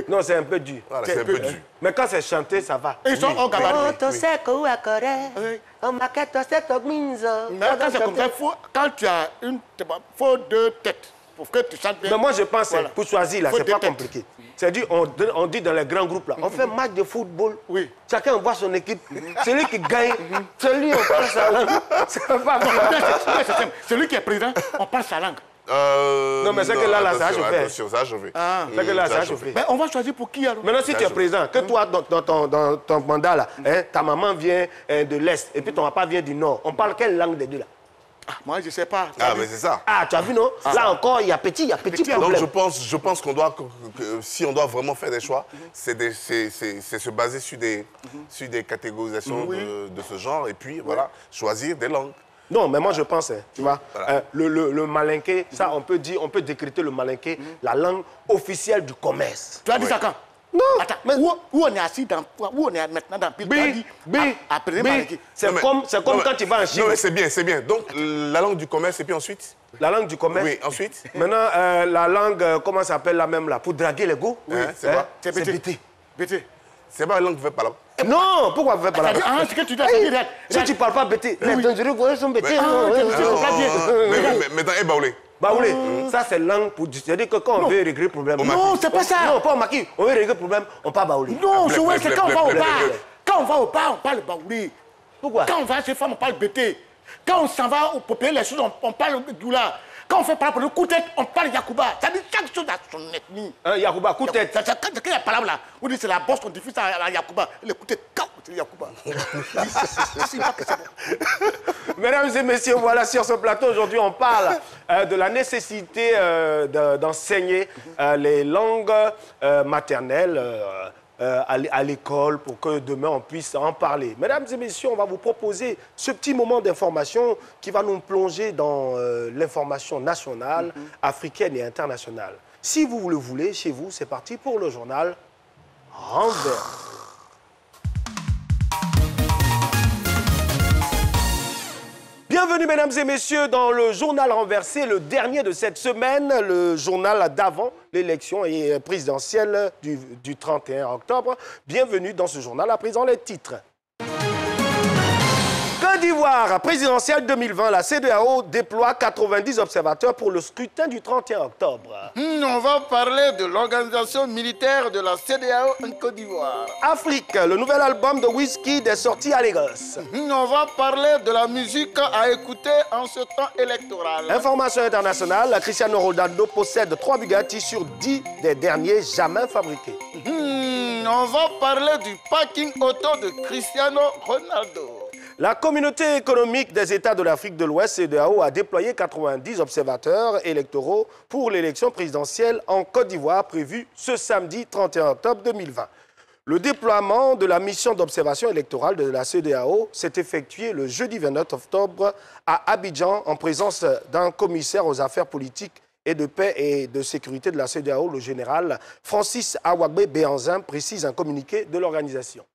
Non, c'est un peu dur. Voilà, c'est un peu dur. Mais quand c'est chanté, ça va. Ils sont en gabarit. Mais quand c'est comme ça, quand tu as faut 2 têtes pour que tu chantes bien. Mais moi, je pense, pour choisir, là, c'est pas compliqué. C'est-à-dire, on dit dans les grands groupes, là, on fait match de football. Oui. Chacun voit son équipe. Celui qui gagne, celui on parle sa langue. C'est pas bon. Celui qui est président, on parle sa langue. Non, mais c'est que là, ça a chauffé. Attention, ça a chauffé. C'est que là, ça a chauffé. Mais on va choisir pour qui alors? Maintenant, si tu es président, que toi, dans ton mandat, là, ta maman vient de l'Est et puis ton papa vient du Nord, on parle quelle langue des deux là? Moi, je ne sais pas. Ah, mais c'est ça. Ah, tu as vu, non? Là encore, il y a petit problème. Donc, je pense qu'on doit, si on doit vraiment faire des choix, c'est se baser sur des catégorisations de ce genre et puis, voilà, choisir des langues. Non, mais moi, je pense, tu vois, voilà. Le malinké, ça, on peut décréter le malinké, la langue officielle du commerce. Tu as dit ça quand? Non. Attends, mais où on est assis où on est maintenant dans le pays? C'est comme quand tu vas en Chine. Non, mais c'est bien. Donc, la langue du commerce et puis ensuite? La langue du commerce? Oui, ensuite? Maintenant, la langue, comment ça s'appelle la même là? Pour draguer les go? Oui, c'est quoi? C'est BT. BT. C'est pas la langue qui fait pas là. Non, pourquoi vous faites pas là? Ah, c'est que tu dois dire. Si tu parles pas BT, les dangereux sont BT. Mais dans Baoulé. Baoulé, ça c'est langue pour... C'est-à-dire que quand on veut régler le problème... Non, c'est pas ça. Non, pas au maquis. On veut régler le problème, on parle Baoulé. Non, c'est quand on va au bar. Quand on va au bar, on parle Baoulé. Pourquoi? Quand on va chez femmes, on parle BT. Quand on s'en va pour payer les choses, on parle Doula. Quand on fait par exemple le coup de tête, on parle Yacouba. Ça dit chaque chose à son ethnie. Yacouba, coup de tête. Quand la parole là, on dit c'est la bosse qu'on diffuse à Yacouba. Le coup de tête, c'est Yacouba. Mesdames et messieurs, voilà, sur ce plateau, aujourd'hui, on parle de la nécessité d'enseigner les langues maternelles à l'école pour que demain, on puisse en parler. Mesdames et messieurs, on va vous proposer ce petit moment d'information qui va nous plonger dans l'information nationale, africaine et internationale. Si vous le voulez, chez vous, c'est parti pour le journal Renvers. Bienvenue, mesdames et messieurs, dans le journal renversé, le dernier de cette semaine, le journal d'avant l'élection présidentielle du 31 octobre. Bienvenue dans ce journal, à présent les titres. Côte d'Ivoire, présidentielle 2020, la CEDEAO déploie 90 observateurs pour le scrutin du 31 octobre. On va parler de l'organisation militaire de la CEDEAO en Côte d'Ivoire. Afrique, le nouvel album de Wizkid est sorti à Lagos. On va parler de la musique à écouter en ce temps électoral. Information internationale, Cristiano Ronaldo possède 3 Bugatti sur 10 des derniers jamais fabriqués. On va parler du parking auto de Cristiano Ronaldo. La communauté économique des États de l'Afrique de l'Ouest, CEDEAO, a déployé 90 observateurs électoraux pour l'élection présidentielle en Côte d'Ivoire prévue ce samedi 31 octobre 2020. Le déploiement de la mission d'observation électorale de la CEDEAO s'est effectué le jeudi 29 octobre à Abidjan en présence d'un commissaire aux affaires politiques et de paix et de sécurité de la CEDEAO, le général Francis Awagbe Béanzin, précise un communiqué de l'organisation.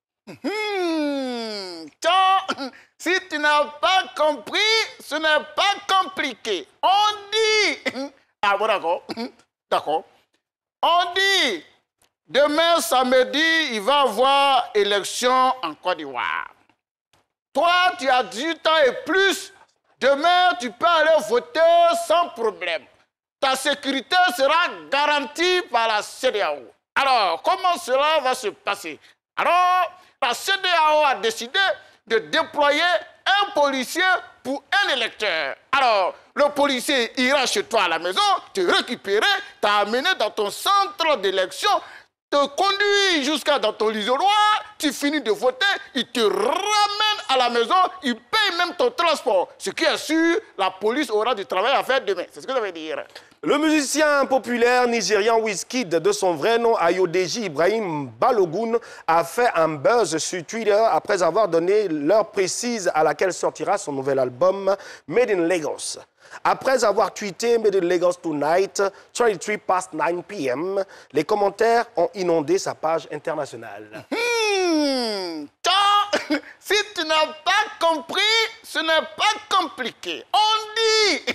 Si tu n'as pas compris, ce n'est pas compliqué. On dit... Ah bon, d'accord. D'accord. On dit, demain samedi, il va y avoir élection en Côte d'Ivoire. Toi, tu as 18 ans et plus. Demain, tu peux aller voter sans problème. Ta sécurité sera garantie par la CEDEAO. Alors, comment cela va se passer? Alors, la CEDEAO a décidé de déployer un policier pour un électeur. Alors, le policier ira chez toi à la maison, te récupérer, t'amener dans ton centre d'élection, te conduit jusqu'à dans ton isoloir, tu finis de voter, il te ramène à la maison, il paye même ton transport. Ce qui est sûr, la police aura du travail à faire demain. C'est ce que ça veut dire. Le musicien populaire nigérian Wizkid, de son vrai nom Ayodeji Ibrahim Balogun, a fait un buzz sur Twitter après avoir donné l'heure précise à laquelle sortira son nouvel album Made in Lagos. Après avoir tweeté Made in Lagos Tonight, 23 past 9 p.m., les commentaires ont inondé sa page internationale. Si tu n'as pas compris, ce n'est pas compliqué. On dit...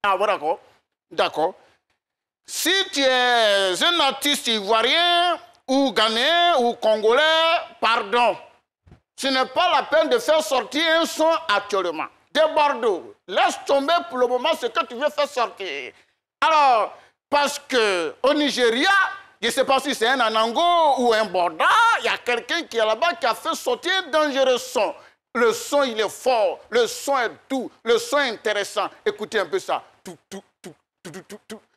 Ah bon, d'accord. D'accord. Si tu es un artiste ivoirien ou ghanéen ou congolais, pardon, ce n'est pas la peine de faire sortir un son actuellement. De Bordeaux, laisse tomber pour le moment ce que tu veux faire sortir. Alors, parce qu'au Nigeria, je ne sais pas si c'est un Anango ou un Borda, il y a quelqu'un qui est là-bas qui a fait sortir un dangereux son. Le son, il est fort, le son est doux, le son est intéressant. Écoutez un peu ça.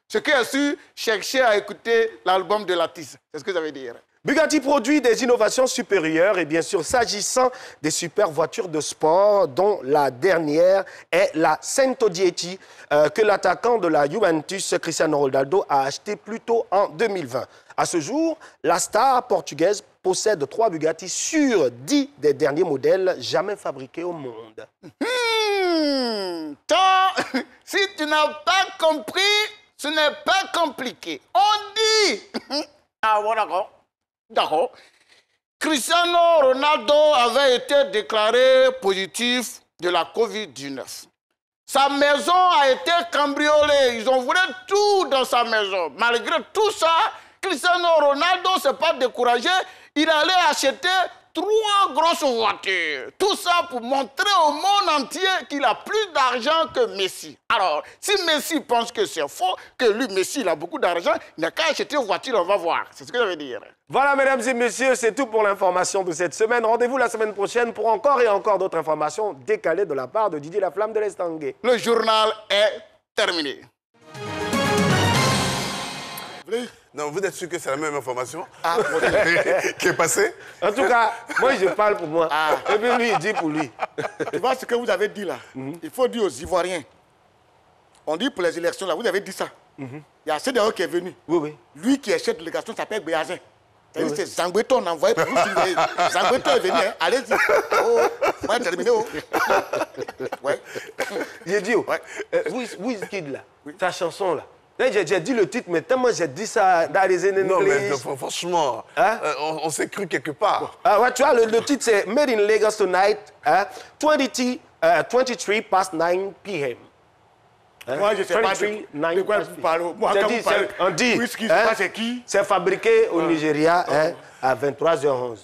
Ce qui est sûr, cherchez à écouter l'album de Latisse. C'est ce que ça veut dire. Bugatti produit des innovations supérieures et bien sûr, s'agissant des super voitures de sport, dont la dernière est la Centodieci, que l'attaquant de la Juventus, Cristiano Ronaldo, a acheté plus tôt en 2020. À ce jour, la star portugaise possède 3 Bugatti sur 10 des derniers modèles jamais fabriqués au monde. Si tu n'as pas compris, ce n'est pas compliqué. On dit... Ah bon, d'accord. D'accord. Cristiano Ronaldo avait été déclaré positif de la Covid-19. Sa maison a été cambriolée. Ils ont volé tout dans sa maison. Malgré tout ça, Cristiano Ronaldo ne s'est pas découragé. Il allait acheter 3 grosses voitures. Tout ça pour montrer au monde entier qu'il a plus d'argent que Messi. Alors, si Messi pense que c'est faux, que lui, Messi, il a beaucoup d'argent, il n'a qu'à acheter une voiture, on va voir. C'est ce que ça veut dire. Voilà, mesdames et messieurs, c'est tout pour l'information de cette semaine. Rendez-vous la semaine prochaine pour encore et encore d'autres informations décalées de la part de Didier Laflamme de l'Estanguet. Le journal est terminé. Non, vous êtes sûr que c'est la même information qui est passée? En tout cas, moi, je parle pour moi. Et puis lui, il dit pour lui. Tu vois ce que vous avez dit là? Il faut dire aux Ivoiriens. On dit pour les élections, là, vous avez dit ça. Il y a CDAO qui est venu. Oui, oui. Lui qui est chef de délégation s'appelle Béazin. C'est Zangbeton envoyé pour vous surveiller. Zangbeton est venu, hein. Allez-y. Oh, moi, terminé. Oh. Ouais. J'ai dit, Wizkid là, ta chanson là. J'ai dit le titre, mais tellement j'ai dit ça dans les années. Non, mais franchement, hein? On s'est cru quelque part. Ah ouais, tu vois, le titre c'est Made in Lagos Tonight, 23 past 9 p.m. Moi, je ne sais pas de quoi vous parlez. Moi, quand vous parlez, on dit, Wizkid, c'est qui? C'est fabriqué au Nigeria à 23h11.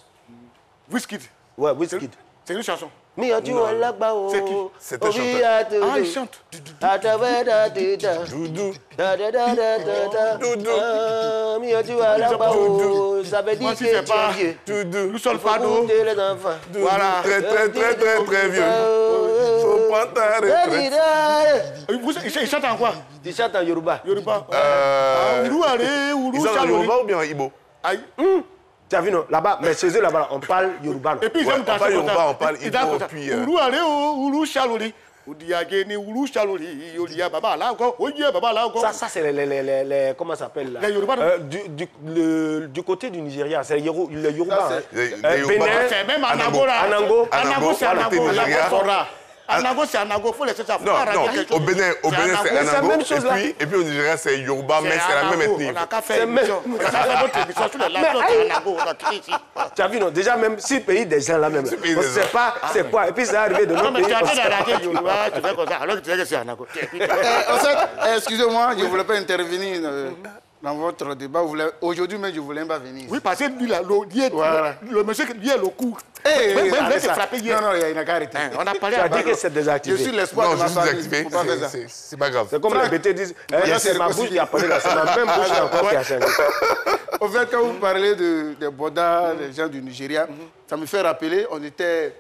Wizkid? Ouais, Wizkid. C'est une chanson. C'est qui? C'est un chanteur. Ah, il chante. Ça veut dire que tu es vieux. Nous sommes fado. Voilà. Très vieux. Faut prendre ta retraite. Il chante en quoi? Il chante en Yoruba. Yoruba. Ils sont en Yoruba ou bien en Igbo? Tu as vu, non? Là-bas, mais chez eux, là-bas, on parle Yoruba. Et puis, ils aiment danser comme ça. On parle Igbo, puis... Ça, c'est les... Comment ça s'appelle là? Les Yoruba. Du côté du Nigeria, c'est le Yoruba. Bénin. C'est même Anango là. Anango, c'est Anango. Anago, c'est Anago, il faut laisser ça. Non, au Bénin, c'est Anago. Et puis au Nigeria, c'est Yoruba, mais c'est la même ethnie. On n'a qu'à faire émission. On a fait notre émission sur les lacs, c'est Anago. Tu as vu, non? Déjà, même si pays des gens là même. On ne sait pas c'est quoi. Et puis, c'est arrivé de notre pays. Non, mais tu as fait la radio Yoruba, tu fais comme ça, alors que tu sais que c'est Anago. En fait, excusez-moi, je ne voulais pas intervenir dans votre débat. Aujourd'hui, mais je ne voulais pas venir. Oui, parce que lui, le monsieur qui est le coup. Non, il n'a qu'à arrêter. On a parlé à... Tu as dit que c'est désactivé. Je suis l'espoir de ma famille. C'est pas grave. C'est comme les BT disent, c'est ma bouche qui a parlé là, c'est ma même bouche encore qui a changé. Au fait, quand vous parlez des Boda, des gens du Nigeria, ça me fait rappeler, c'était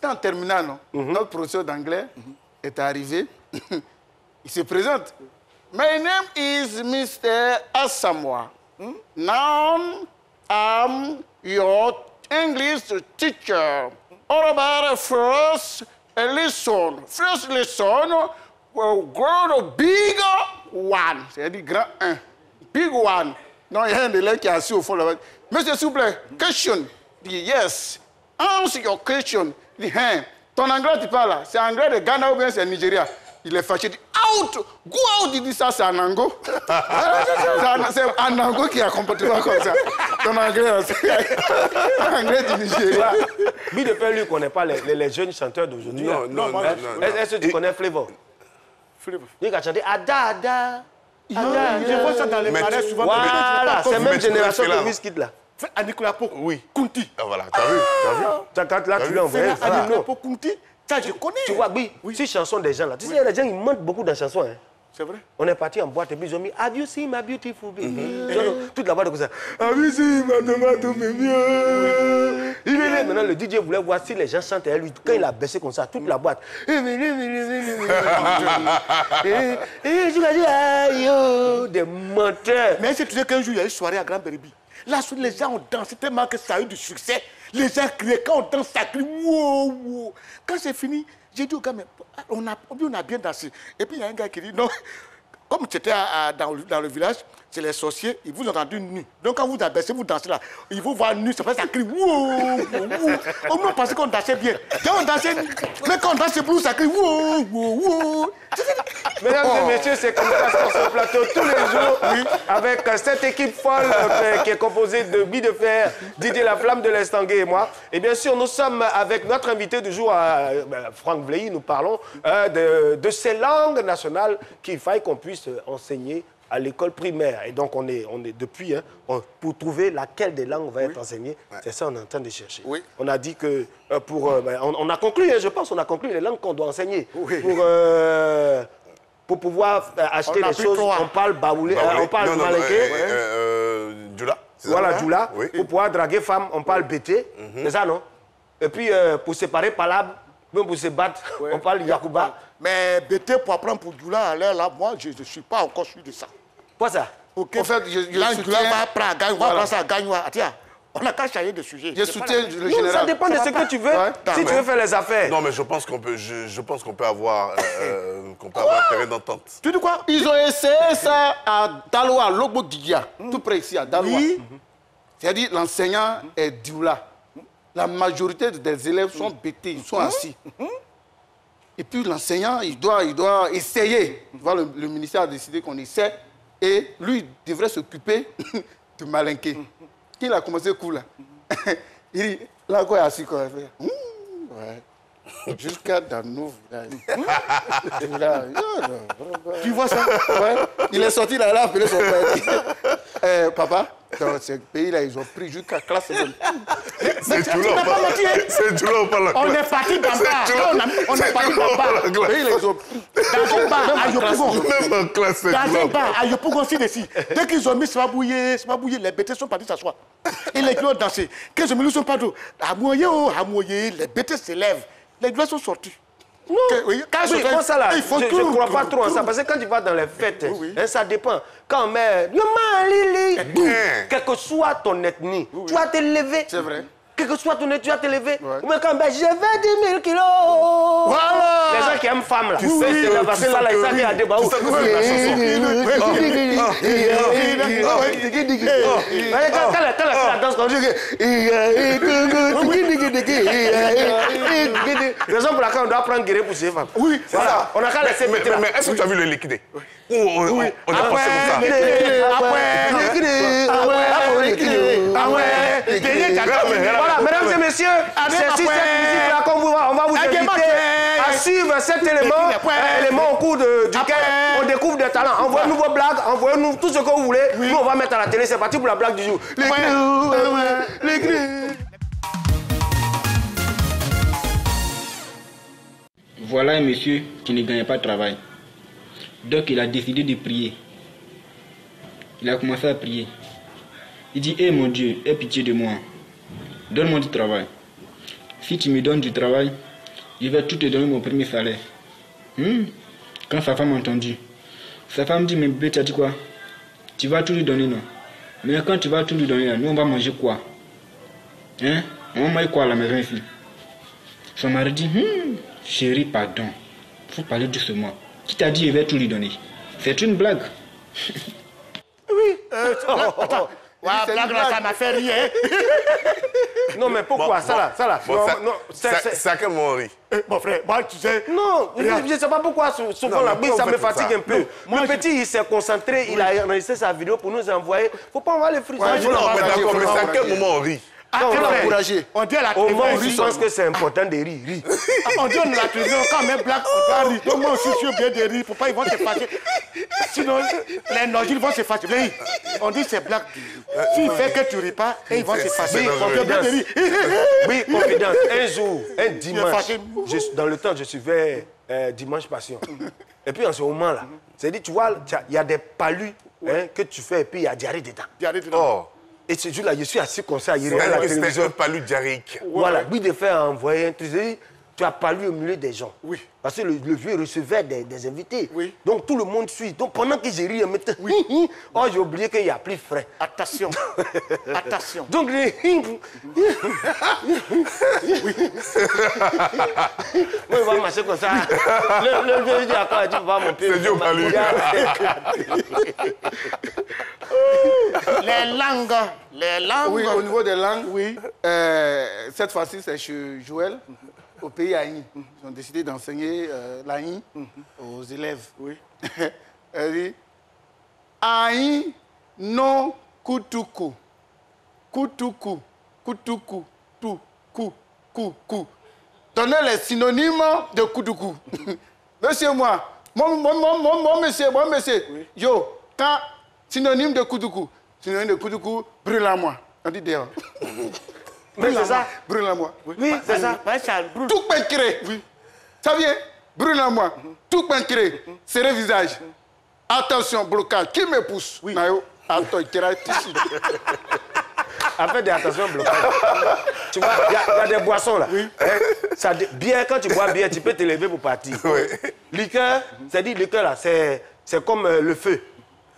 en terminale, non? Notre professeur d'anglais est arrivé, il se présente. My name is Mr. Asamoah. Now I'm your English teacher. All about first a lesson. First lesson will grow to big one. C'est-à-dire grand 1. Big one. Non, il y a un élève qui est assis au fond là-bas. Monsieur, s'il vous plaît, question. Dit yes. Answer your question. Dit, hein. Ton anglais, tu parles là, c'est anglais de Ghana ou bien c'est Nigeria? Il est fâché, il dit out, go out, il dit ça, c'est Anango. C'est Anango qui a comportement comme ça. Ton anglais, c'est anglais du Nigeria. Lui, de faire, lui, ne connaît pas les jeunes chanteurs d'aujourd'hui. Non. Est-ce que tu connais Flavor? Flavor. Lui, a chanté Ada, Ada. Je vois ça dans les marais souvent. Voilà, c'est la même génération que Wizkid là. À Nicolas Po. Oui. Kunti. Ah, voilà, t'as vu? Quand là, tu l'as envoyé. À Nicolas Po, Kunti. Ça, je connais. Tu vois, oui, ces chansons des gens là. Tu sais, les gens, ils mentent beaucoup dans les chansons. Hein. C'est vrai. On est parti en boîte et puis ils ont mis Have you seen my beautiful baby? Toute la boîte comme ça. Have you seen my tomato baby? Maintenant, le DJ voulait voir si les gens chantent à lui. Quand il a baissé comme ça, toute la boîte. Et tu vas dire, aïe, des menteurs. Mais si tu sais qu'un jour, il y a une soirée à Grand Berby. Là, les gens ont dansé tellement que ça a eu du succès. Les gens criaient, quand on danse, ça crie, wow, wow. Quand c'est fini, j'ai dit au gars, mais on a bien dansé. Et puis il y a un gars qui dit, non, comme tu étais dans le village, c'est les sorciers, ils vous ont entendu nu. Donc quand vous abaissez, vous dansez là, ils vous voient nu, ça fait ça crie, wow, wow. On m'a pensé qu'on dansait bien. Quand on dansait, mais quand on dansait blues, ça crie, wow, wow, wow. Mesdames et messieurs, c'est comme ça sur ce plateau tous les jours, avec cette équipe folle qui est composée de Bi de Fer, Didier La Flamme de l'Estanguet et moi. Et bien sûr, nous sommes avec notre invité du jour, Franck Vleilly. Nous parlons de ces langues nationales qu'il faille qu'on puisse enseigner à l'école primaire. Et donc, on est depuis, pour trouver laquelle des langues va être enseignée, c'est ça qu'on est en train de chercher. Oui. On a dit que on a conclu, je pense, on a conclu les langues qu'on doit enseigner. Oui. Pour pouvoir acheter les choses, on parle baoulé, on parle malinké. Djoula. Voilà, Djoula. Oui. Pour pouvoir draguer femme, on parle bété. C'est ça, non? Et puis, pour séparer palabre, même pour se battre, on parle Yakuba. Mais bété pour apprendre pour Djoula, là, moi, je ne suis pas encore sûr de ça. Quoi ça? Okay. En fait, là, Djoula va apprendre à gagner, on va apprendre ça à gagner. Tiens. On n'a qu'à changer de sujet. Je soutiens le général. Ça dépend de ce que tu veux. Si tu veux faire les affaires. Non, mais je pense qu'on peut avoir terrain d'entente. Tu dis quoi? Ils ont essayé ça à Daloa, Logbo-Digia, tout près ici, à Daloa. Oui. C'est-à-dire l'enseignant est Dioula. La majorité des élèves sont bêtés, ils sont assis. Et puis l'enseignant, il doit essayer. Le ministère a décidé qu'on essaie. Et lui, il devrait s'occuper de malinquer. Il a commencé cool là. Il dit, là quoi, il est assis quoi. Ouais. Jusqu'à dans nos villages. Tu vois ça? Ouais. Il est sorti là, il a appelé son père. Papa, dans ce pays-là, ils ont pris jusqu'à classe. C'est tout là, c'est tout là, pas la classe. On est parti d'en bas. On est parti d'en bas. Ils ont pris. Dans un bar à Yopougon. Même en classe, c'est dans un bar à Yopougon aussi, dès qu'ils ont mis Smabouye, les bêtés sont partis s'asseoir. Et les gars ont dansé. Quand ils ont mis le son partout, Amouye, les bêtés s'élèvent. Les gars sont sortis. Non, ça là, je ne crois pas trop en ça, parce que quand tu vas dans les fêtes, ça dépend. Quand on met quelle que soit ton ethnie, tu vas te lever. C'est vrai. Quelle que soit ton ethnie, tu vas te lever. Ou bien quand je vais 10 000 kilos. Voilà. Les gens qui aiment femmes là. Tu sais, c'est parce que là, ils savent qu'il y a des baous. Tu sais que c'est la chanson. Quand la danse, on dit raison pour laquelle on doit prendre guérir pour ces femmes. Oui, voilà. On a qu'à laisser mettre là. Mais est-ce que tu as vu le liquider? On a pensé comme ça. Voilà, mesdames et messieurs, c'est sur cette musique-là qu'on va vous inviter à suivre cet élément au cours duquel on découvre des talents. Envoyez-nous vos blagues, envoyez-nous tout ce que vous voulez. Nous, on va mettre à la télé. C'est parti pour la blague du jour. Voilà un monsieur qui ne gagnait pas de travail. Donc il a décidé de prier. Il a commencé à prier. Il dit, hé mon Dieu, aie pitié de moi. Donne-moi du travail. Si tu me donnes du travail, je vais tout te donner mon premier salaire. Quand sa femme a entendu, sa femme dit, mais bébé, tu as dit quoi? Tu vas tout lui donner, non? Mais quand tu vas tout lui donner, nous on va manger quoi? On va manger quoi à la maison ici? Son mari dit, Chérie, pardon. Faut parler doucement. Qui t'a dit je vais tout lui donner? C'est une blague. Oui. Attends. Ouais, blague là, ça m'a fait rire. Non, mais pourquoi ça là C'est à quel moment on rit? Mon frère, moi, tu sais... Non, je ne sais pas pourquoi souvent la bise, ça me fatigue un peu. Le petit, il s'est concentré, il a enregistré sa vidéo pour nous envoyer. Il ne faut pas envoyer les fruits. Non, mais d'accord, mais c'est à quel moment on rit? On dit à la au moins, télévision, je pense que c'est important de rire. On dit à la télévision, quand même blague, on doit rire. Donc moi aussi, je suis bien de rire. Faut pas, ils vont se fâcher. Sinon, les nodules vont se fâcher. Mais on dit c'est blague. S'il fait que tu ris pas, ils vont se fâcher. Oui, confidence. Un jour, un dimanche, dans le temps, je suivais Dimanche Passion. Et puis en ce moment-là, c'est-à-dire, tu vois, il y a des palus que tu fais et puis il y a diarrhée dedans. Et ce jour-là, je suis assis comme ça, il regarde la télévision. C'est un palu diarrhéique. Voilà, oui, de faire envoyer un truc. Tu as palu au milieu des gens. Oui. Parce que le vieux recevait des invités. Oui. Donc tout le monde suit. Donc pendant que j'ai ri, oh, j'ai oublié qu'il n'y a plus frais. Attention. Attention. Donc les... Oui. Moi, il va marcher comme ça. Le vieux dit à quoi? Il dit, va mon pied. C'est Dieu palu. Les langues. Oui, au niveau des langues, oui. Cette fois-ci, c'est chez Joël, au pays Aïn. Ils ont décidé d'enseigner l'Aïn aux élèves. Oui. Elle dit Aïn non kutuku. Kutuku. Kutuku. Tu. Ku. Donnez les synonymes de kutuku. Monsieur, moi, mon monsieur. Oui. Yo, quand synonyme de kutuku. Synonyme de kutuku, brûle à moi. On dit dehors. Mais c'est ça. Brûle à moi. Oui, c'est ça. Tout pencré. Oui. Ça vient. Brûle à moi. Tout pencré. Serré visage. Attention, blocage. Qui me pousse? Oui. Attends, il tira ici. Fais attention, blocage. Tu vois, il y a des boissons là. Oui. Bière, quand tu bois bière, tu peux te lever pour partir. Oui. Liqueur, c'est-à-dire liqueur là, c'est comme le feu.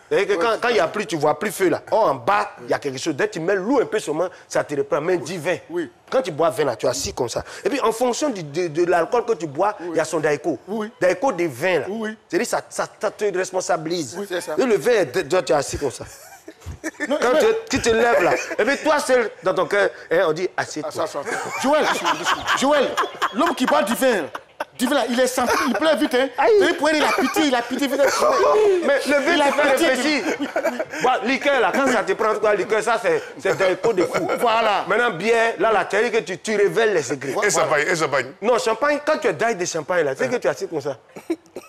Quand il n'y a plus, tu ne vois plus feu là. Or, en bas, il y a quelque chose. Dès que tu mets l'eau un peu seulement, ça te reprend. Mais dis vin. Oui. Quand tu bois vin là, tu es assis comme ça. Et puis en fonction de l'alcool que tu bois, il y a son daïko. Oui. Daïko des vins là. Oui. C'est-à-dire ça te responsabilise. Oui, c'est ça. Et le vin, tu es assis comme ça. Non, quand tu te lèves là. Et puis toi seul, dans ton cœur, on dit assieds-toi. Joël, l'homme qui boit du vin. Il est sensible, il pleure vite. Hein. Il a pitié. Mais le vin, il a réfléchi. Liqueur, là, quand ça te prend quoi, liqueur, ça, c'est des pots de fou. Voilà. Maintenant, bière, là, la théorie que tu révèles les secrets. Et champagne. Non, champagne, quand tu es d'ail de champagne, là, c'est que tu es assis comme ça.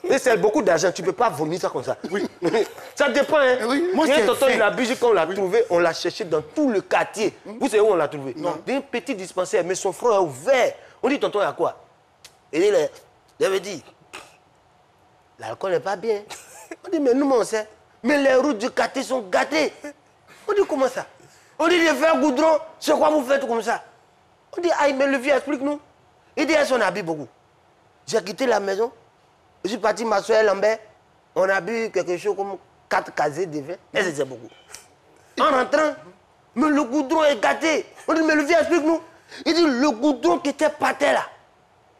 Et c'est beaucoup d'argent, tu ne peux pas vomir ça comme ça. Oui. Ça dépend, hein. Oui. Moi, tonton, il a bu, quand on l'a trouvé, on l'a cherché dans tout le quartier. Vous savez où on l'a trouvé? Dans un petit dispensaire, mais son front est ouvert. On dit, tonton, il y a quoi? Et il avait dit, l'alcool n'est pas bien. On dit, mais nous, on sait. Mais les routes du quartier sont gâtées. On dit, comment ça? On dit, les verres goudron, c'est quoi vous faites comme ça? On dit, aïe, mais le vieux, explique-nous. Il dit, on a bu beaucoup. J'ai quitté la maison. Je suis parti m'asseoir à Lambert. On a bu quelque chose comme 4 casiers de vin. Et c'est beaucoup. En rentrant, mais le goudron est gâté. On dit, mais le vieux, explique-nous. Il dit, le goudron qui était par terre là.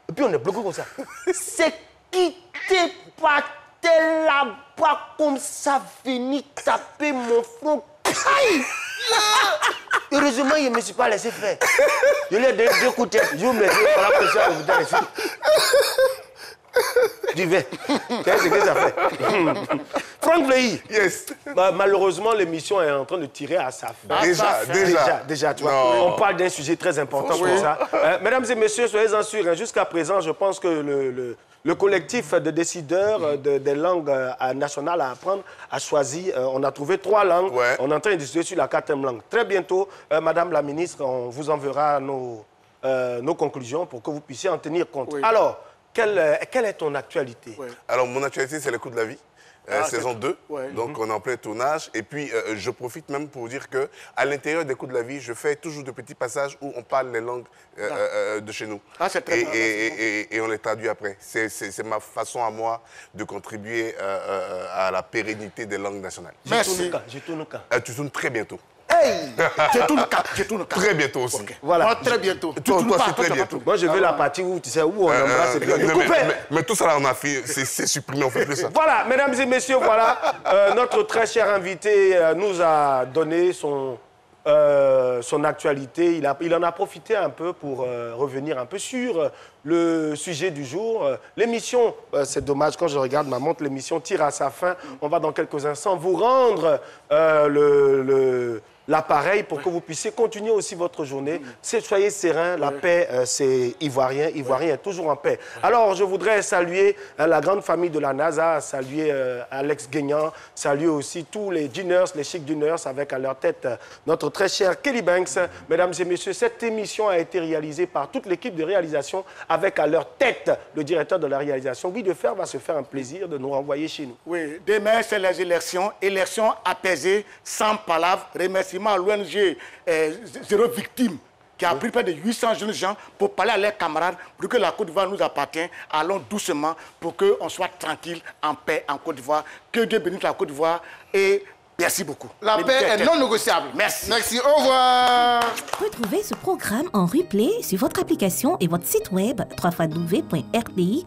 Et puis on est bloqué comme ça. C'est quitté par terre là-bas comme ça, venu taper mon front. Aïe! Heureusement, je ne me suis pas laissé faire. Je lui ai donné 2 coups de tête. Je me suis dit, voilà, que ça, vous ici. Du vin. Qu'est-ce que ça fait? Franck Vlehi. Yes. Malheureusement, l'émission est en train de tirer à sa fin. Déjà, tu vois. On parle d'un sujet très important comme ça. Mesdames et messieurs, soyez-en sûrs. Jusqu'à présent, je pense que le collectif de décideurs des langues nationales à apprendre a choisi. On a trouvé 3 langues. Ouais. On est en train de discuter sur la 4e langue. Très bientôt, Madame la ministre, on vous enverra nos conclusions pour que vous puissiez en tenir compte. Oui. Alors, quelle est ton actualité? Ouais. Alors, mon actualité, c'est le coût de la vie. Saison 2, ouais. Donc on est en plein tournage. Et puis, je profite même pour vous dire qu'à l'intérieur des coups de la vie, je fais toujours de petits passages où on parle les langues de chez nous. Ah, c'est très bien. Et on les traduit après. C'est ma façon à moi de contribuer à la pérennité des langues nationales. Merci. Je tourne quand? Tu tournes très bientôt. Hey, Hey. Très bientôt aussi. Okay. Voilà. Très bientôt. Toi, c'est très bientôt. Moi, je veux la partie où, tu sais, où on embrasse. Mais tout ça, là, on a fait, c'est supprimé, on fait plus ça. Voilà, mesdames et messieurs, voilà. Notre très cher invité nous a donné son actualité. Il en a profité un peu pour revenir un peu sur le sujet du jour. L'émission, c'est dommage, quand je regarde ma montre, l'émission tire à sa fin. On va dans quelques instants vous rendre l'appareil pour que vous puissiez continuer aussi votre journée. Soyez serein, la paix, c'est ivoirien. Ivoirien est toujours en paix. Alors, je voudrais saluer la grande famille de la NASA, saluer Alex Guignan, saluer aussi tous les Diners, les chic Diners, avec à leur tête notre très cher Kelly Banks. Mesdames et messieurs, cette émission a été réalisée par toute l'équipe de réalisation, avec à leur tête le directeur de la réalisation. Guy Defer va se faire un plaisir de nous renvoyer chez nous. Oui, demain, c'est les élections. Élections apaisées, sans palabres. Remerciements à l'ONG Zéro Victime, qui a pris près de 800 jeunes gens pour parler à leurs camarades, pour que la Côte d'Ivoire nous appartienne. Allons doucement pour qu'on soit tranquille, en paix, en Côte d'Ivoire. Que Dieu bénisse la Côte d'Ivoire et merci beaucoup. La paix est non négociable. Merci. Merci, au revoir. Retrouvez ce programme en replay sur votre application et votre site web www.rti.ci.